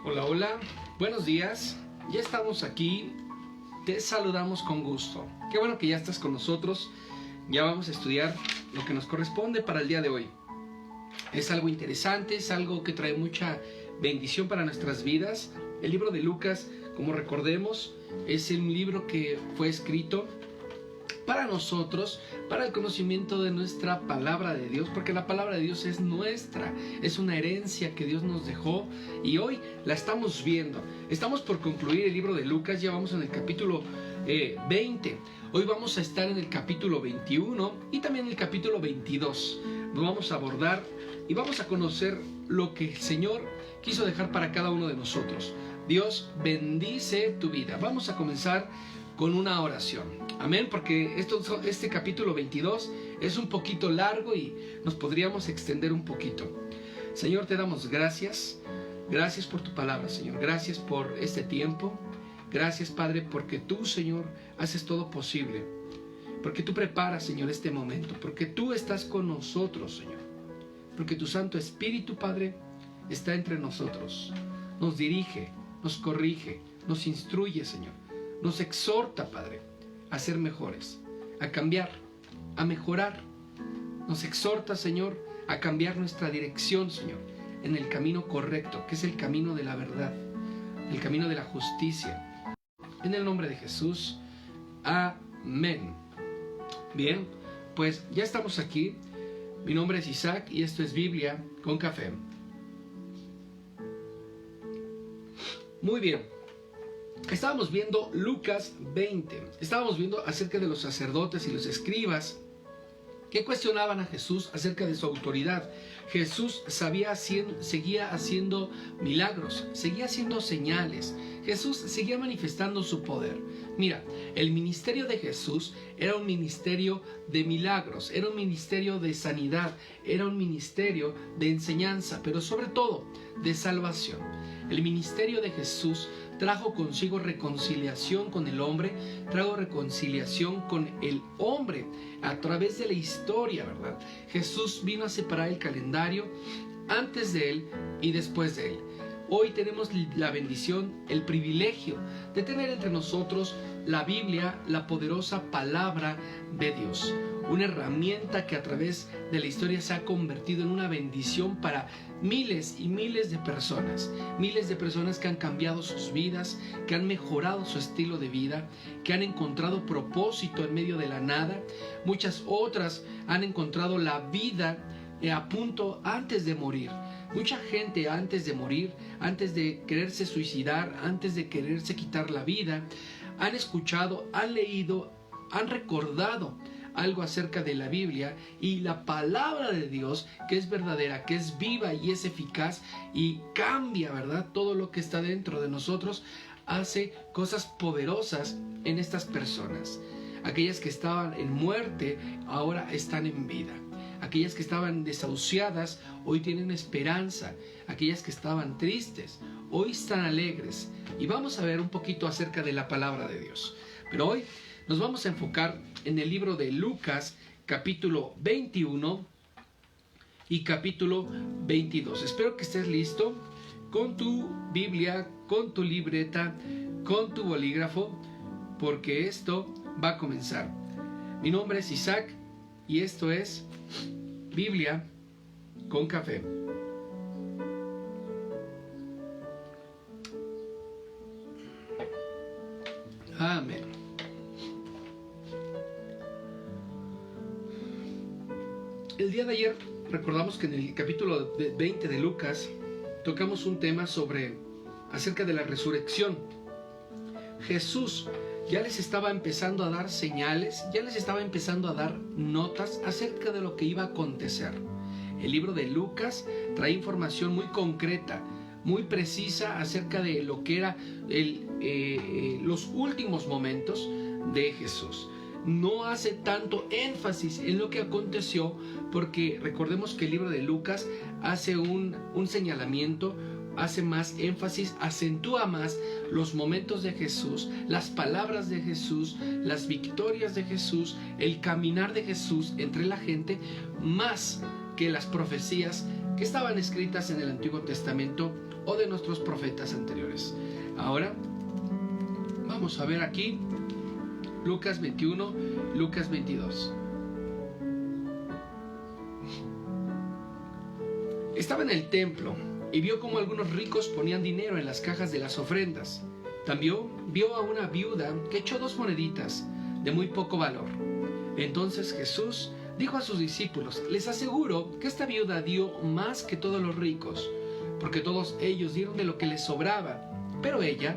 Hola, hola, buenos días, ya estamos aquí, te saludamos con gusto. Qué bueno que ya estás con nosotros, ya vamos a estudiar lo que nos corresponde para el día de hoy. Es algo interesante, es algo que trae mucha bendición para nuestras vidas. El libro de Lucas, como recordemos, es un libro que fue escrito para nosotros, para el conocimiento de nuestra palabra de Dios, porque la palabra de Dios es nuestra, es una herencia que Dios nos dejó y hoy la estamos viendo. Estamos por concluir el libro de Lucas, ya vamos en el capítulo 20. Hoy vamos a estar en el capítulo 21 y también en el capítulo 22. Nos vamos a abordar y vamos a conocer lo que el Señor quiso dejar para cada uno de nosotros. Dios bendice tu vida. Vamos a comenzar con una oración. Amén, porque este capítulo 22 es un poquito largo y nos podríamos extender un poquito. Señor, te damos gracias. Gracias por tu palabra, Señor. Gracias por este tiempo. Gracias, Padre, porque tú, Señor, haces todo posible. Porque tú preparas, Señor, este momento. Porque tú estás con nosotros, Señor. Porque tu Santo Espíritu, Padre, está entre nosotros. Nos dirige, nos corrige, nos instruye, Señor. Nos exhorta, Padre, a ser mejores, a cambiar, a mejorar. Nos exhorta, Señor, a cambiar nuestra dirección, Señor, en el camino correcto, que es el camino de la verdad, el camino de la justicia. En el nombre de Jesús, amén. Bien, pues ya estamos aquí. Mi nombre es Isaac y esto es Biblia con Café. Muy bien. Estábamos viendo Lucas 20. Estábamos viendo acerca de los sacerdotes y los escribas que cuestionaban a Jesús acerca de su autoridad. Jesús seguía haciendo milagros, seguía haciendo señales. Jesús seguía manifestando su poder. Mira, el ministerio de Jesús era un ministerio de milagros, era un ministerio de sanidad, era un ministerio de enseñanza, pero sobre todo de salvación. El ministerio de Jesús trajo consigo reconciliación con el hombre, trajo reconciliación con el hombre a través de la historia, ¿verdad? Jesús vino a separar el calendario antes de él y después de él. Hoy tenemos la bendición, el privilegio de tener entre nosotros la Biblia, la poderosa palabra de Dios. Una herramienta que a través de la historia se ha convertido en una bendición para miles y miles de personas. Miles de personas que han cambiado sus vidas, que han mejorado su estilo de vida, que han encontrado propósito en medio de la nada. Muchas otras han encontrado la vida a punto antes de morir. Mucha gente antes de morir, antes de quererse suicidar, antes de quererse quitar la vida, han escuchado, han leído, han recordado algo acerca de la Biblia y la palabra de Dios, que es verdadera, que es viva y es eficaz y cambia, ¿verdad? Todo lo que está dentro de nosotros, hace cosas poderosas en estas personas. Aquellas que estaban en muerte, ahora están en vida. Aquellas que estaban desahuciadas, hoy tienen esperanza. Aquellas que estaban tristes, hoy están alegres. Y vamos a ver un poquito acerca de la palabra de Dios. Pero hoy nos vamos a enfocar en el libro de Lucas, capítulo 21 y capítulo 22. Espero que estés listo con tu Biblia, con tu libreta, con tu bolígrafo, porque esto va a comenzar. Mi nombre es Isaac y esto es Biblia con Café. Amén. El día de ayer recordamos que en el capítulo 20 de Lucas tocamos un tema acerca de la resurrección. Jesús ya les estaba empezando a dar señales, ya les estaba empezando a dar notas acerca de lo que iba a acontecer. El libro de Lucas trae información muy concreta, muy precisa acerca de lo que era los últimos momentos de Jesús. No hace tanto énfasis en lo que aconteció, porque recordemos que el libro de Lucas hace un señalamiento, hace más énfasis, acentúa más los momentos de Jesús, las palabras de Jesús, las victorias de Jesús, el caminar de Jesús entre la gente, más que las profecías que estaban escritas en el Antiguo Testamento o de nuestros profetas anteriores. Ahora vamos a ver aquí Lucas 21, Lucas 22. Estaba en el templo y vio cómo algunos ricos ponían dinero en las cajas de las ofrendas. También vio a una viuda que echó 2 moneditas de muy poco valor. Entonces Jesús dijo a sus discípulos: les aseguro que esta viuda dio más que todos los ricos, porque todos ellos dieron de lo que les sobraba, pero ella,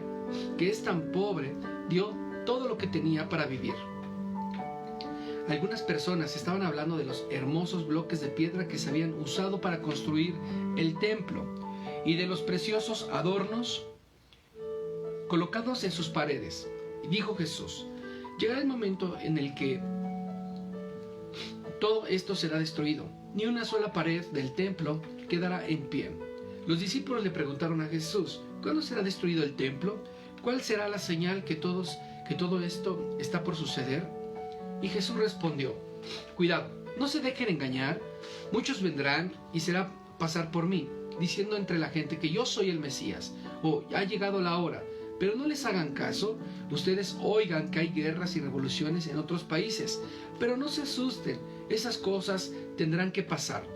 que es tan pobre, dio todo lo que tenía para vivir. Algunas personas estaban hablando de los hermosos bloques de piedra que se habían usado para construir el templo y de los preciosos adornos colocados en sus paredes. Y dijo Jesús: llegará el momento en el que todo esto será destruido. Ni una sola pared del templo quedará en pie. Los discípulos le preguntaron a Jesús: ¿cuándo será destruido el templo? ¿Cuál será la señal que todo esto está por suceder? Y Jesús respondió: cuidado, no se dejen engañar. Muchos vendrán y será pasar por mí, diciendo entre la gente que yo soy el Mesías, o ha llegado la hora. Pero no les hagan caso. Ustedes oigan que hay guerras y revoluciones en otros países, pero no se asusten, esas cosas tendrán que pasar.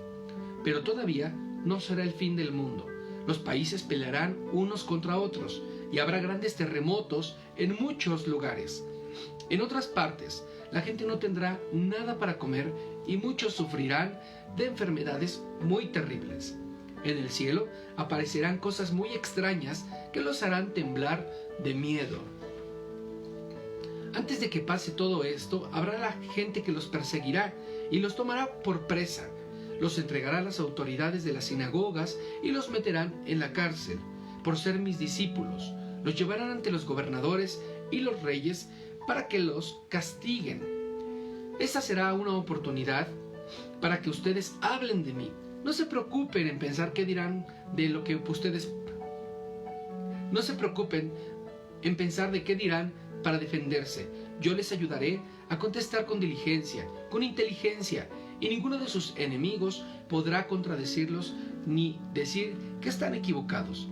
Pero todavía no será el fin del mundo. Los países pelearán unos contra otros y habrá grandes terremotos en muchos lugares. En otras partes, la gente no tendrá nada para comer y muchos sufrirán de enfermedades muy terribles. En el cielo aparecerán cosas muy extrañas que los harán temblar de miedo. Antes de que pase todo esto, habrá la gente que los perseguirá y los tomará por presa. Los entregará a las autoridades de las sinagogas y los meterán en la cárcel por ser mis discípulos. Los llevarán ante los gobernadores y los reyes para que los castiguen. Esa será una oportunidad para que ustedes hablen de mí. No se preocupen en pensar qué dirán de lo que ustedes... No se preocupen en pensar de qué dirán para defenderse. Yo les ayudaré a contestar con diligencia, con inteligencia, y ninguno de sus enemigos podrá contradecirlos ni decir que están equivocados.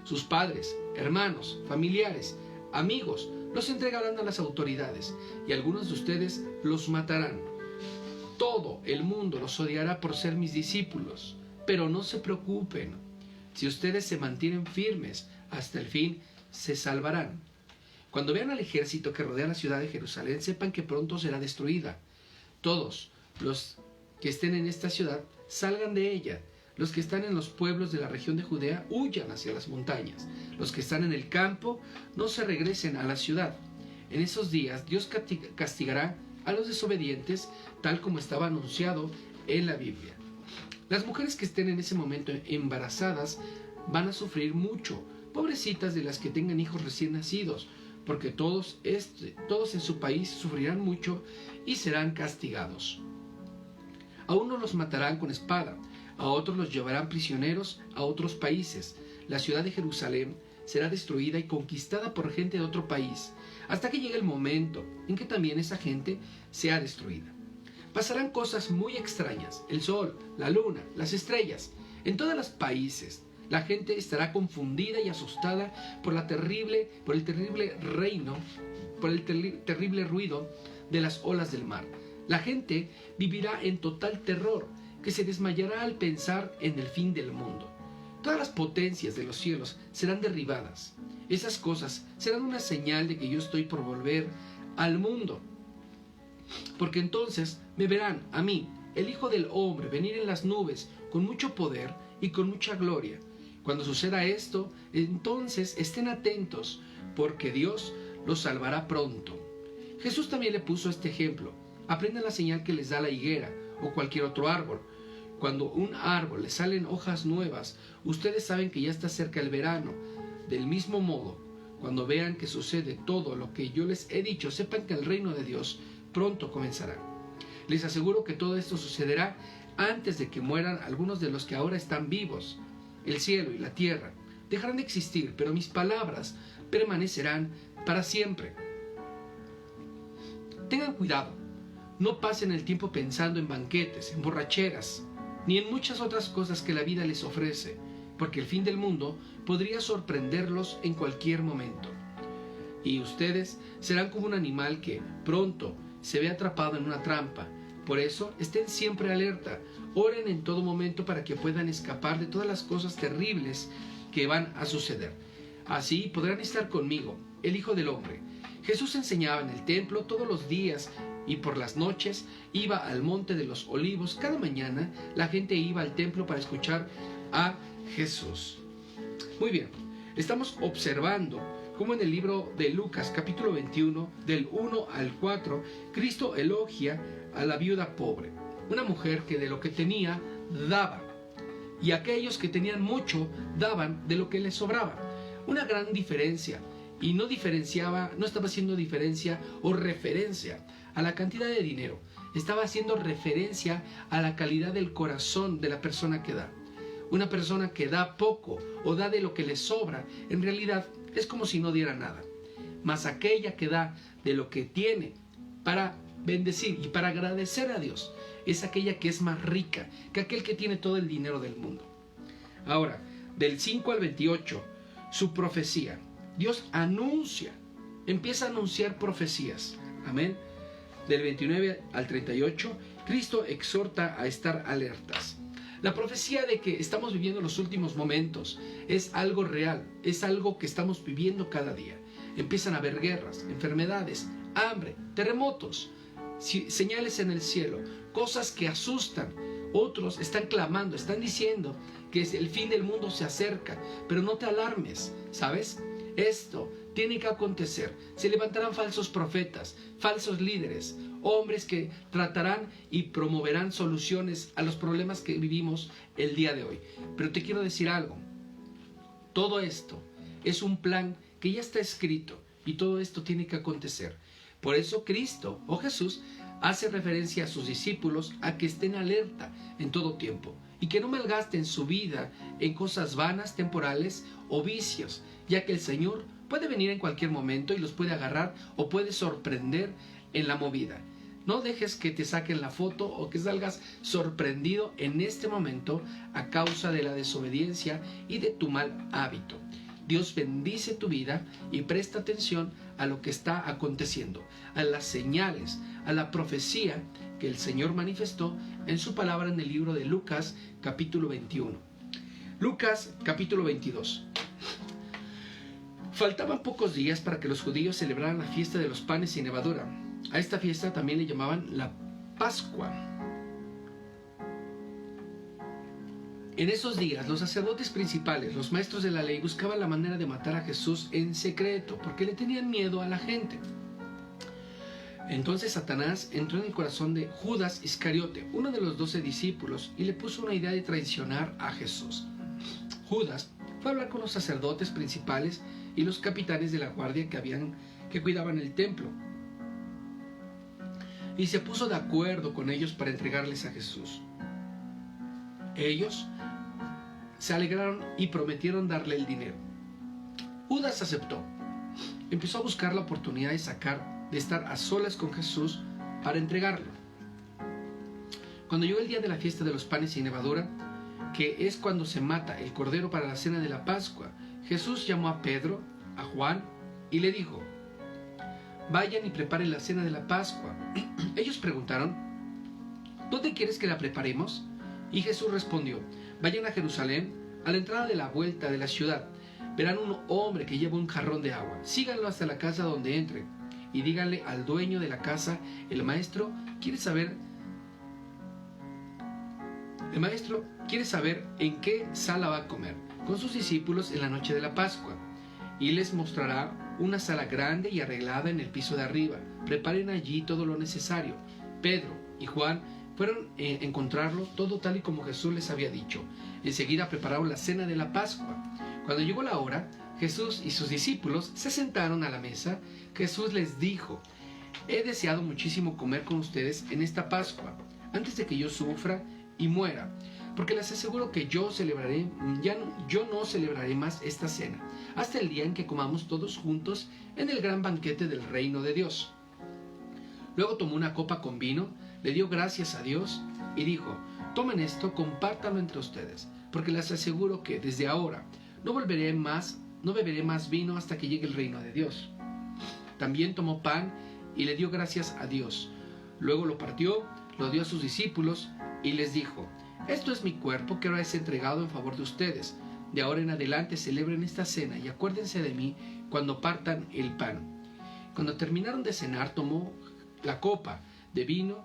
Sus padres, hermanos, familiares, amigos, los entregarán a las autoridades y algunos de ustedes los matarán. Todo el mundo los odiará por ser mis discípulos, pero no se preocupen. Si ustedes se mantienen firmes hasta el fin, se salvarán. Cuando vean al ejército que rodea la ciudad de Jerusalén, sepan que pronto será destruida. Todos los que estén en esta ciudad salgan de ella. Los que están en los pueblos de la región de Judea huyan hacia las montañas. Los que están en el campo no se regresen a la ciudad. En esos días Dios castigará a los desobedientes, tal como estaba anunciado en la Biblia. Las mujeres que estén en ese momento embarazadas van a sufrir mucho. Pobrecitas de las que tengan hijos recién nacidos, porque todos en su país sufrirán mucho y serán castigados. A unos los matarán con espada, a otros los llevarán prisioneros a otros países. La ciudad de Jerusalén será destruida y conquistada por gente de otro país, hasta que llegue el momento en que también esa gente sea destruida. Pasarán cosas muy extrañas: el sol, la luna, las estrellas. En todos los países la gente estará confundida y asustada por el terrible ruido de las olas del mar. La gente vivirá en total terror, que se desmayará al pensar en el fin del mundo. Todas las potencias de los cielos serán derribadas. Esas cosas serán una señal de que yo estoy por volver al mundo. Porque entonces me verán a mí, el Hijo del Hombre, venir en las nubes con mucho poder y con mucha gloria. Cuando suceda esto, entonces estén atentos, porque Dios los salvará pronto. Jesús también le puso este ejemplo: aprendan la señal que les da la higuera o cualquier otro árbol. Cuando un árbol le salen hojas nuevas, ustedes saben que ya está cerca el verano. Del mismo modo, cuando vean que sucede todo lo que yo les he dicho, sepan que el reino de Dios pronto comenzará. Les aseguro que todo esto sucederá antes de que mueran algunos de los que ahora están vivos. El cielo y la tierra dejarán de existir, pero mis palabras permanecerán para siempre. Tengan cuidado, no pasen el tiempo pensando en banquetes, en borracheras ni en muchas otras cosas que la vida les ofrece, porque el fin del mundo podría sorprenderlos en cualquier momento. Y ustedes serán como un animal que pronto se ve atrapado en una trampa. Por eso, estén siempre alerta, oren en todo momento para que puedan escapar de todas las cosas terribles que van a suceder. Así podrán estar conmigo, el Hijo del Hombre. Jesús enseñaba en el templo todos los días y por las noches iba al Monte de los Olivos. Cada mañana la gente iba al templo para escuchar a Jesús. Muy bien, estamos observando cómo en el libro de Lucas, capítulo 21, del 1 al 4, Cristo elogia a la viuda pobre, una mujer que de lo que tenía daba, y aquellos que tenían mucho daban de lo que les sobraba. Una gran diferencia, y no estaba haciendo diferencia o referencia a la cantidad de dinero, estaba haciendo referencia a la calidad del corazón de la persona que da. Una persona que da poco o da de lo que le sobra, en realidad es como si no diera nada. Mas aquella que da de lo que tiene para bendecir y para agradecer a Dios, es aquella que es más rica que aquel que tiene todo el dinero del mundo. Ahora, del 5 al 28, su profecía. Dios empieza a anunciar profecías. Amén. Del 29 al 38, Cristo exhorta a estar alertas. La profecía de que estamos viviendo los últimos momentos es algo real, es algo que estamos viviendo cada día. Empiezan a haber guerras, enfermedades, hambre, terremotos, señales en el cielo, cosas que asustan. Otros están clamando, están diciendo que el fin del mundo se acerca, pero no te alarmes, ¿sabes? Esto tiene que acontecer. Se levantarán falsos profetas, falsos líderes, hombres que tratarán y promoverán soluciones a los problemas que vivimos el día de hoy. Pero te quiero decir algo. Todo esto es un plan que ya está escrito y todo esto tiene que acontecer. Por eso Cristo o Jesús hace referencia a sus discípulos a que estén alerta en todo tiempo y que no malgasten su vida en cosas vanas, temporales o vicios, ya que el Señor puede venir en cualquier momento y los puede agarrar o puede sorprender en la movida. No dejes que te saquen la foto o que salgas sorprendido en este momento a causa de la desobediencia y de tu mal hábito. Dios bendice tu vida y presta atención a lo que está aconteciendo, a las señales, a la profecía que el Señor manifestó en su palabra en el libro de Lucas, capítulo 21. Lucas, capítulo 22. Faltaban pocos días para que los judíos celebraran la fiesta de los panes sin levadura. A esta fiesta también le llamaban la Pascua. En esos días, los sacerdotes principales, los maestros de la ley, buscaban la manera de matar a Jesús en secreto, porque le tenían miedo a la gente. Entonces Satanás entró en el corazón de Judas Iscariote, uno de los 12 discípulos, y le puso una idea de traicionar a Jesús. Judas fue a hablar con los sacerdotes principales y los capitanes de la guardia que cuidaban el templo, y se puso de acuerdo con ellos para entregarles a Jesús. Ellos se alegraron y prometieron darle el dinero. Judas aceptó. Empezó a buscar la oportunidad de estar a solas con Jesús para entregarlo. Cuando llegó el día de la fiesta de los panes sin levadura, que es cuando se mata el cordero para la cena de la Pascua, Jesús llamó a Pedro, a Juan, y le dijo: vayan y preparen la cena de la Pascua. Ellos preguntaron: ¿dónde quieres que la preparemos? Y Jesús respondió: vayan a Jerusalén, a la entrada de la vuelta de la ciudad. Verán un hombre que lleva un jarrón de agua. Síganlo hasta la casa donde entre y díganle al dueño de la casa: el maestro quiere saber en qué sala va a comer con sus discípulos en la noche de la Pascua, y les mostrará una sala grande y arreglada en el piso de arriba. Preparen allí todo lo necesario. Pedro y Juan fueron a encontrarlo todo tal y como Jesús les había dicho. Enseguida prepararon la cena de la Pascua. Cuando llegó la hora, Jesús y sus discípulos se sentaron a la mesa. Jesús les dijo: he deseado muchísimo comer con ustedes en esta Pascua, antes de que yo sufra y muera, porque les aseguro que yo no celebraré más esta cena, hasta el día en que comamos todos juntos en el gran banquete del reino de Dios. Luego tomó una copa con vino, le dio gracias a Dios y dijo: Tomen esto, compártanlo entre ustedes, porque les aseguro que desde ahora no beberé más vino hasta que llegue el reino de Dios. También tomó pan y le dio gracias a Dios. Luego lo partió, lo dio a sus discípulos y les dijo: esto es mi cuerpo que ahora es entregado en favor de ustedes. De ahora en adelante celebren esta cena y acuérdense de mí cuando partan el pan. Cuando terminaron de cenar, tomó la copa de vino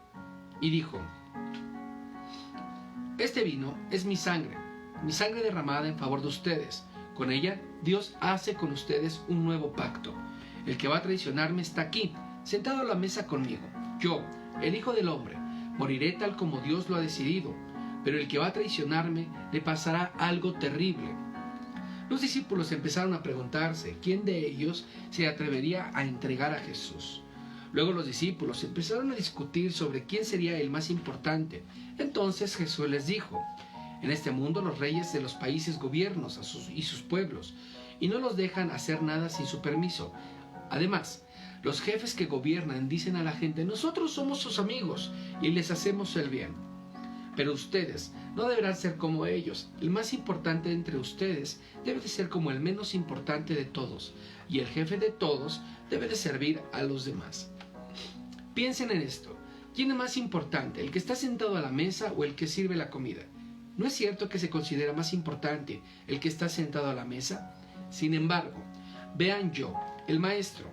y dijo: este vino es mi sangre derramada en favor de ustedes. Con ella Dios hace con ustedes un nuevo pacto. El que va a traicionarme está aquí, sentado a la mesa conmigo. Yo, el Hijo del Hombre, moriré tal como Dios lo ha decidido, pero el que va a traicionarme le pasará algo terrible. Los discípulos empezaron a preguntarse quién de ellos se atrevería a entregar a Jesús. Luego los discípulos empezaron a discutir sobre quién sería el más importante. Entonces Jesús les dijo: en este mundo los reyes de los países gobiernan y sus pueblos, y no los dejan hacer nada sin su permiso. Además, los jefes que gobiernan dicen a la gente: nosotros somos sus amigos y les hacemos el bien. Pero ustedes no deberán ser como ellos. El más importante entre ustedes debe de ser como el menos importante de todos, y el jefe de todos debe de servir a los demás. Piensen en esto: ¿quién es más importante, el que está sentado a la mesa o el que sirve la comida? ¿No es cierto que se considera más importante el que está sentado a la mesa? Sin embargo, vean, yo, el maestro,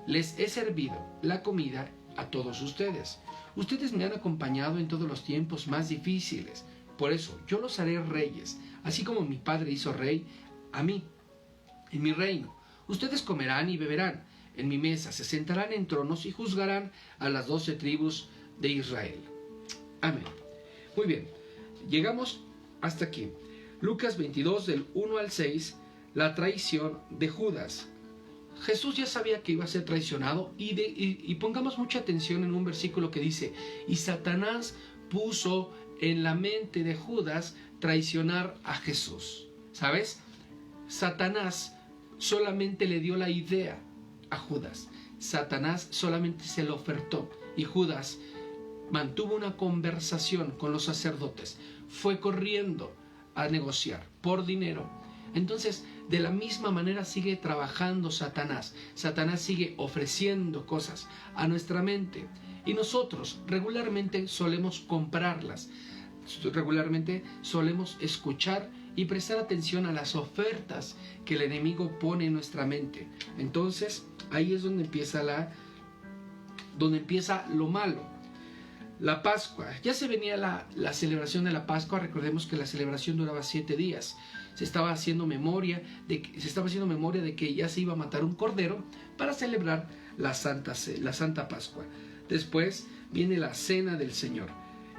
les he servido la comida a todos ustedes. Ustedes me han acompañado en todos los tiempos más difíciles. Por eso yo los haré reyes, así como mi padre hizo rey a mí. En mi reino, ustedes comerán y beberán. En mi mesa se sentarán en tronos y juzgarán a las 12 tribus de Israel. Amén. Muy bien, llegamos hasta aquí. Lucas 22, del 1 al 6, la traición de Judas. Jesús ya sabía que iba a ser traicionado y pongamos mucha atención en un versículo que dice: y Satanás puso en la mente de Judas traicionar a Jesús. ¿Sabes? Satanás solamente le dio la idea a Judas. Satanás solamente se lo ofertó y Judas mantuvo una conversación con los sacerdotes. Fue corriendo a negociar por dinero. Entonces, de la misma manera sigue trabajando Satanás. Satanás sigue ofreciendo cosas a nuestra mente y nosotros regularmente solemos comprarlas. Regularmente solemos escuchar y prestar atención a las ofertas que el enemigo pone en nuestra mente. Entonces, ahí es donde empieza lo malo. La Pascua. Ya se venía la celebración de la Pascua. Recordemos que la celebración duraba 7 días. Se estaba haciendo memoria de que ya se iba a matar un cordero para celebrar la Santa Pascua. Después viene la Cena del Señor.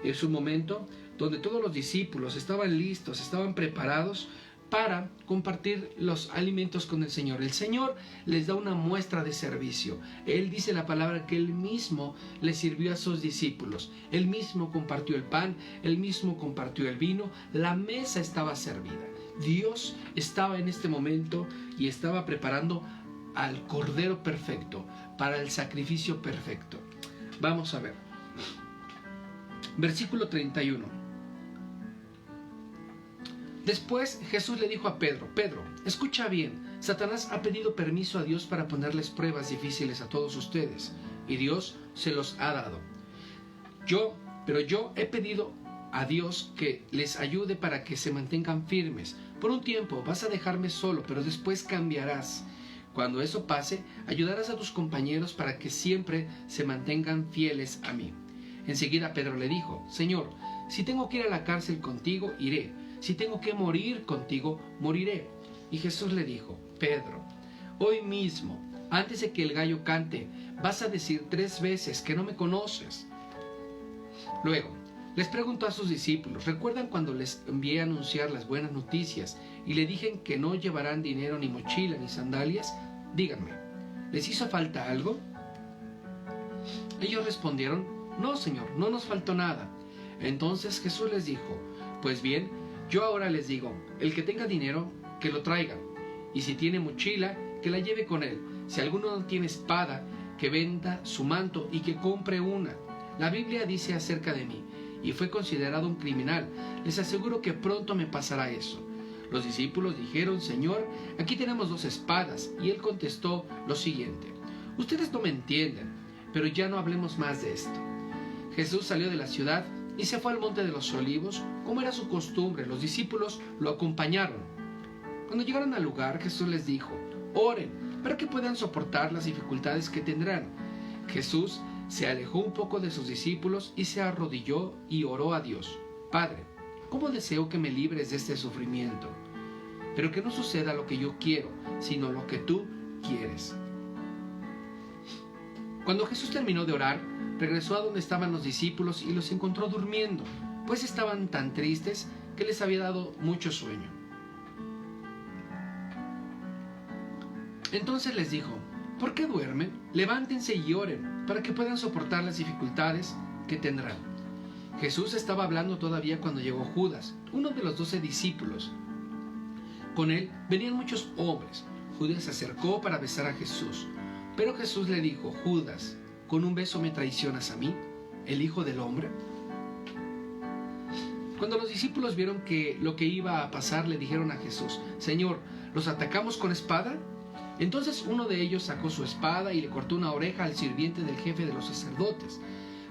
Es un momento donde todos los discípulos estaban listos, estaban preparados para compartir los alimentos con el Señor. El Señor les da una muestra de servicio. Él dice la palabra que Él mismo les sirvió a sus discípulos. Él mismo compartió el pan, Él mismo compartió el vino. La mesa estaba servida. Dios estaba en este momento y estaba preparando al Cordero perfecto para el sacrificio perfecto. Vamos a ver. Versículo 31. Después Jesús le dijo a Pedro: Pedro, escucha bien, Satanás ha pedido permiso a Dios para ponerles pruebas difíciles a todos ustedes, y Dios se los ha dado. Pero yo he pedido a Dios que les ayude para que se mantengan firmes. Por un tiempo vas a dejarme solo, pero después cambiarás. Cuando eso pase, ayudarás a tus compañeros para que siempre se mantengan fieles a mí. Enseguida Pedro le dijo: Señor, si tengo que ir a la cárcel contigo, iré. Si tengo que morir contigo, moriré. Y Jesús le dijo: Pedro, hoy mismo, antes de que el gallo cante, vas a decir 3 veces que no me conoces. Luego, les preguntó a sus discípulos: ¿recuerdan cuando les envié a anunciar las buenas noticias y le dije que no llevarán dinero, ni mochila, ni sandalias? Díganme, ¿les hizo falta algo? Ellos respondieron: no, Señor, no nos faltó nada. Entonces Jesús les dijo: pues bien, yo ahora les digo, el que tenga dinero, que lo traiga, y si tiene mochila, que la lleve con él. Si alguno no tiene espada, que venda su manto y que compre una. La Biblia dice acerca de mí: y fue considerado un criminal. Les aseguro que pronto me pasará eso. Los discípulos dijeron: Señor, aquí tenemos 2 espadas. Y él contestó lo siguiente: ustedes no me entienden, pero ya no hablemos más de esto. Jesús salió de la ciudad y se fue al monte de los olivos, como era su costumbre. Los discípulos lo acompañaron. Cuando llegaron al lugar, Jesús les dijo: oren para que puedan soportar las dificultades que tendrán. Jesús se alejó un poco de sus discípulos y se arrodilló y oró a Dios: Padre, ¿cómo deseo que me libres de este sufrimiento? Pero que no suceda lo que yo quiero, sino lo que tú quieres. Cuando Jesús terminó de orar, regresó a donde estaban los discípulos y los encontró durmiendo, pues estaban tan tristes que les había dado mucho sueño. Entonces les dijo: ¿por qué duermen? Levántense y oren, para que puedan soportar las dificultades que tendrán. Jesús estaba hablando todavía cuando llegó Judas, uno de los 12 discípulos. Con él venían muchos hombres. Judas se acercó para besar a Jesús, pero Jesús le dijo: Judas, ¿con un beso me traicionas a mí, el Hijo del Hombre? Cuando los discípulos vieron que lo que iba a pasar, le dijeron a Jesús: Señor, ¿los atacamos con espada? Entonces uno de ellos sacó su espada y le cortó una oreja al sirviente del jefe de los sacerdotes.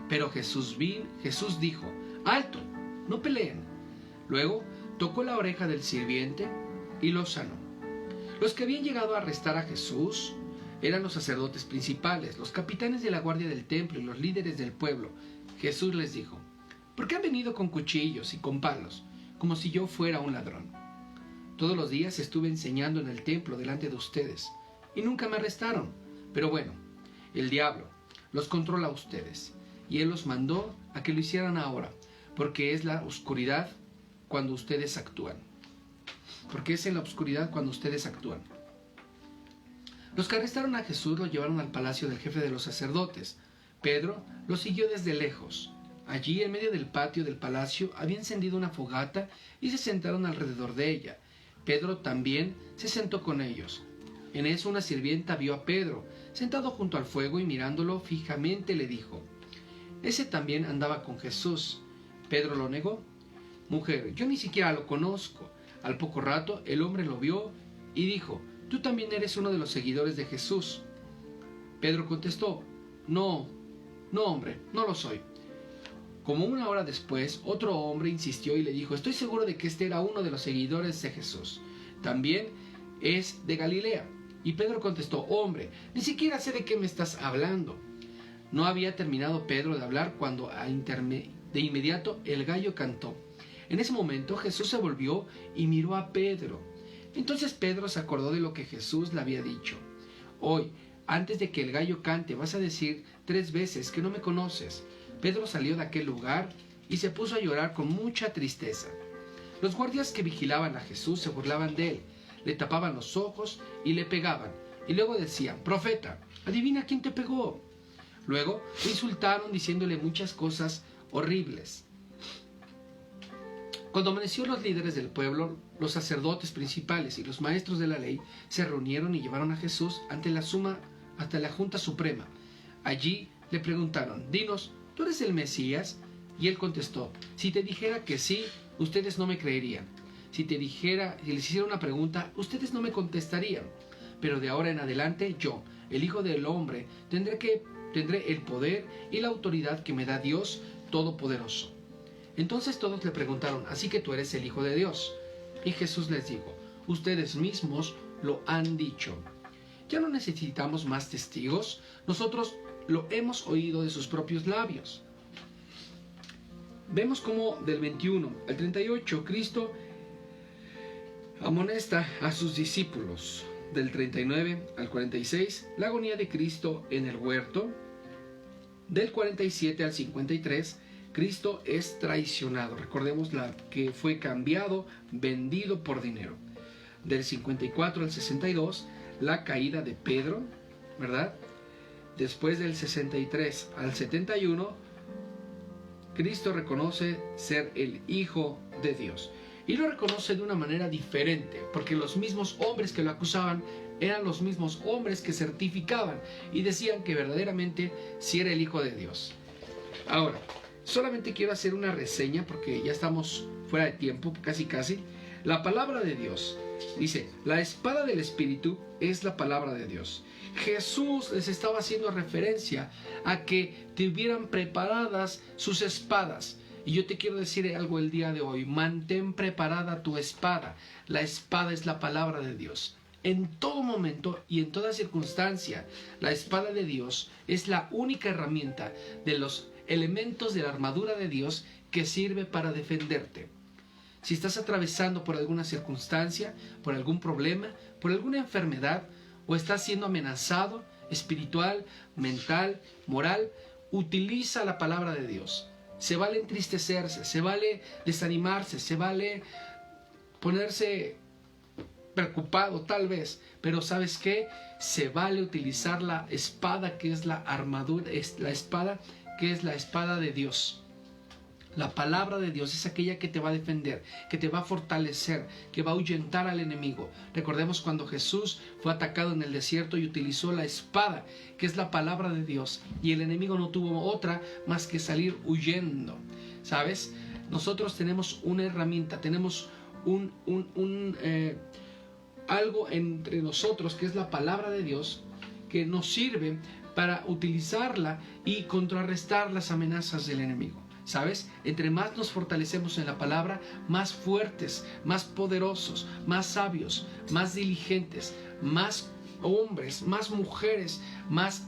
Pero Jesús dijo: ¡alto! No peleen. Luego tocó la oreja del sirviente y lo sanó. Los que habían llegado a arrestar a Jesús eran los sacerdotes principales, los capitanes de la guardia del templo y los líderes del pueblo. Jesús les dijo: ¿por qué han venido con cuchillos y con palos, como si yo fuera un ladrón? Todos los días estuve enseñando en el templo delante de ustedes, y nunca me arrestaron. Pero bueno, el diablo los controla a ustedes, y él los mandó a que lo hicieran ahora, porque es la oscuridad cuando ustedes actúan. Porque es en la oscuridad cuando ustedes actúan. Los que arrestaron a Jesús lo llevaron al palacio del jefe de los sacerdotes. Pedro lo siguió desde lejos. Allí, en medio del patio del palacio, había encendido una fogata y se sentaron alrededor de ella. Pedro también se sentó con ellos. En eso una sirvienta vio a Pedro sentado junto al fuego y mirándolo fijamente le dijo: ese también andaba con Jesús. Pedro lo negó: mujer, yo ni siquiera lo conozco. Al poco rato el hombre lo vio y dijo: tú también eres uno de los seguidores de Jesús. Pedro contestó: no, hombre, no lo soy. Como una hora después, otro hombre insistió y le dijo: estoy seguro de que este era uno de los seguidores de Jesús. También es de Galilea. Y Pedro contestó: hombre, ni siquiera sé de qué me estás hablando. No había terminado Pedro de hablar cuando de inmediato el gallo cantó. En ese momento Jesús se volvió y miró a Pedro. Entonces Pedro se acordó de lo que Jesús le había dicho: hoy, antes de que el gallo cante, vas a decir 3 veces que no me conoces. Pedro salió de aquel lugar y se puso a llorar con mucha tristeza. Los guardias que vigilaban a Jesús se burlaban de él, le tapaban los ojos y le pegaban, y luego decían: profeta, adivina quién te pegó. Luego lo insultaron diciéndole muchas cosas horribles. Cuando amaneció, los líderes del pueblo, los sacerdotes principales y los maestros de la ley se reunieron y llevaron a Jesús ante la Junta Suprema. Allí le preguntaron: dinos, ¿tú eres el Mesías? Y él contestó: si te dijera que sí, ustedes no me creerían. Si les hiciera una pregunta, ustedes no me contestarían. Pero de ahora en adelante yo, el Hijo del Hombre, tendré el poder y la autoridad que me da Dios Todopoderoso. Entonces todos le preguntaron: ¿así que tú eres el Hijo de Dios? Y Jesús les dijo: ustedes mismos lo han dicho. Ya no necesitamos más testigos, nosotros lo hemos oído de sus propios labios. Vemos cómo del 21 al 38 Cristo amonesta a sus discípulos. Del 39 al 46, la agonía de Cristo en el huerto. Del 47 al 53, Cristo es traicionado. Recordemos que fue cambiado, vendido por dinero. Del 54 al 62, la caída de Pedro, ¿verdad? Después del 63 al 71, Cristo reconoce ser el Hijo de Dios. Y lo reconoce de una manera diferente, porque los mismos hombres que lo acusaban eran los mismos hombres que certificaban y decían que verdaderamente sí era el Hijo de Dios. Ahora, solamente quiero hacer una reseña porque ya estamos fuera de tiempo, casi. La palabra de Dios dice, la espada del Espíritu es la palabra de Dios. Jesús les estaba haciendo referencia a que tuvieran preparadas sus espadas. Y yo te quiero decir algo el día de hoy, mantén preparada tu espada. La espada es la palabra de Dios. En todo momento y en toda circunstancia, la espada de Dios es la única herramienta de los elementos de la armadura de Dios que sirve para defenderte. Si estás atravesando por alguna circunstancia, por algún problema, por alguna enfermedad, o estás siendo amenazado espiritual, mental, moral, utiliza la palabra de Dios. Se vale entristecerse, se vale desanimarse, se vale ponerse preocupado tal vez, pero ¿sabes qué? Se vale utilizar la espada que es la armadura, es la espada que es la espada de Dios. La palabra de Dios es aquella que te va a defender, que te va a fortalecer, que va a ahuyentar al enemigo. Recordemos cuando Jesús fue atacado en el desierto y utilizó la espada, que es la palabra de Dios, y el enemigo no tuvo otra más que salir huyendo. ¿Sabes? Nosotros tenemos una herramienta, tenemos algo entre nosotros que es la palabra de Dios, que nos sirve para utilizarla y contrarrestar las amenazas del enemigo. ¿Sabes? Entre más nos fortalecemos en la palabra, más fuertes, más poderosos, más sabios, más diligentes, más hombres, más mujeres, más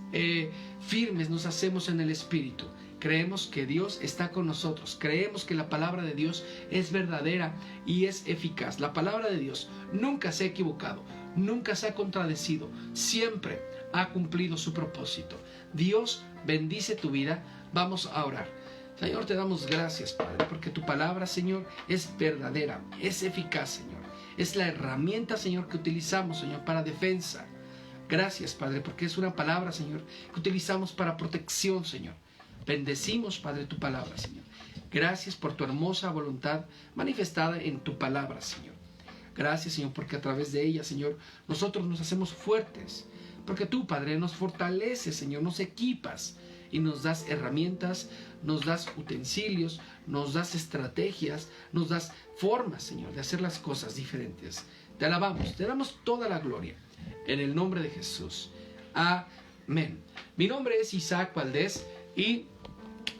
firmes nos hacemos en el Espíritu. Creemos que Dios está con nosotros. Creemos que la palabra de Dios es verdadera y es eficaz. La palabra de Dios nunca se ha equivocado, nunca se ha contradecido. Siempre ha cumplido su propósito. Dios bendice tu vida. Vamos a orar. Señor, te damos gracias, Padre, porque tu palabra, Señor, es verdadera, es eficaz, Señor. Es la herramienta, Señor, que utilizamos, Señor, para defensa. Gracias, Padre, porque es una palabra, Señor, que utilizamos para protección, Señor. Bendecimos, Padre, tu palabra, Señor. Gracias por tu hermosa voluntad manifestada en tu palabra, Señor. Gracias, Señor, porque a través de ella, Señor, nosotros nos hacemos fuertes. Porque tú, Padre, nos fortaleces, Señor, nos equipas y nos das herramientas, nos das utensilios, nos das estrategias, nos das formas, Señor, de hacer las cosas diferentes. Te alabamos, te damos toda la gloria. En el nombre de Jesús. Amén. Mi nombre es Isaac Valdés y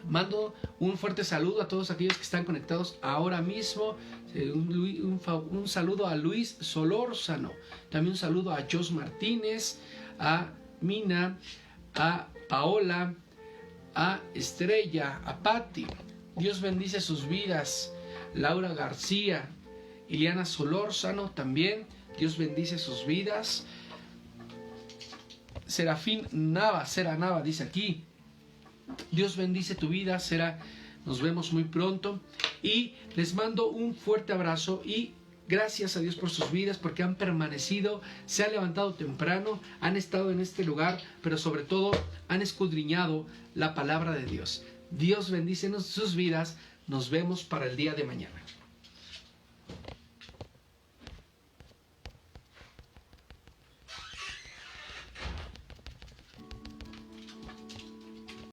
mando un fuerte saludo a todos aquellos que están conectados ahora mismo. Un saludo a Luis Solórzano. También un saludo a Jos Martínez, a Mina, a Paola, a Estrella, a Patti. Dios bendice sus vidas. Laura García, Iliana Solórzano también. Dios bendice sus vidas. Serafín Nava, Sera Nava dice aquí. Dios bendice tu vida, Sera. Nos vemos muy pronto. Y les mando un fuerte abrazo y gracias a Dios por sus vidas, porque han permanecido, se han levantado temprano, han estado en este lugar, pero sobre todo han escudriñado la palabra de Dios. Dios bendice sus vidas. Nos vemos para el día de mañana.